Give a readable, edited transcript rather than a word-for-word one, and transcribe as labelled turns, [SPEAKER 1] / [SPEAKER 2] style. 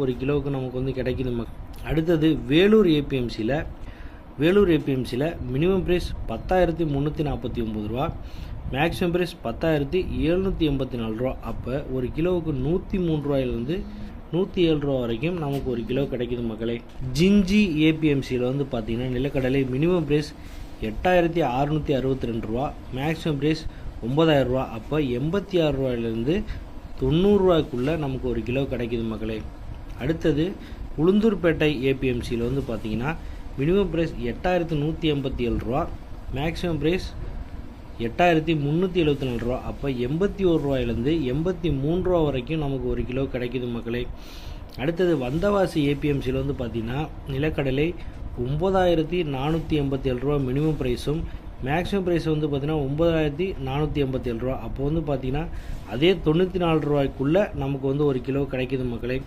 [SPEAKER 1] ஒரு கிலோவுக்கு நமக்கு வந்து கிடைக்குது அடுத்தது வேலூர் ஏபிஎம்சியில் மினிமம் ப்ரைஸ் 10,349 ரூபா, மேக்ஸிமம் ப்ரைஸ் 10,784 ரூபா. அப்போ ஒரு கிலோவுக்கு 103 ரூபாயிலிருந்து 107 ரூபா வரைக்கும் நமக்கு ஒரு கிலோ கிடைக்குது மக்களே. ஜிஞ்சி ஏபிஎம்சியில் வந்து பார்த்திங்கன்னா நிலக்கடலை மினிமம் ப்ரைஸ் 8,662 ரூபா, மேக்ஸிமம் ப்ரைஸ் 9,000 ரூபா. அப்போ 86 ரூபாயிலிருந்து 90 ரூபாய்க்குள்ளே நமக்கு ஒரு கிலோ கிடைக்குது மக்களே. அடுத்தது உளுந்தூர்பேட்டை ஏபிஎம்சியில் வந்து பார்த்திங்கன்னா மினிமம் ப்ரைஸ் 8,187 ரூபா, மேக்ஸிமம் ப்ரைஸ் 8,374 ரூபா. அப்போ 81 ரூபாயிலேருந்து 83 ரூபா வரைக்கும் நமக்கு ஒரு கிலோ கிடைக்குது மக்களே. அடுத்தது வந்தவாசி ஏபிஎம்சியில் வந்து பார்த்திங்கன்னா நிலக்கடலை 9,487 ரூபா மினிமம் ப்ரைஸும், மேக்ஸிமம் ப்ரைஸ் வந்து பார்த்திங்கன்னா 9,487 ரூபா. அப்போ வந்து பார்த்திங்கன்னா அதே 94 ரூபாய்க்குள்ளே நமக்கு வந்து ஒரு கிலோ கிடைக்குது மக்களே.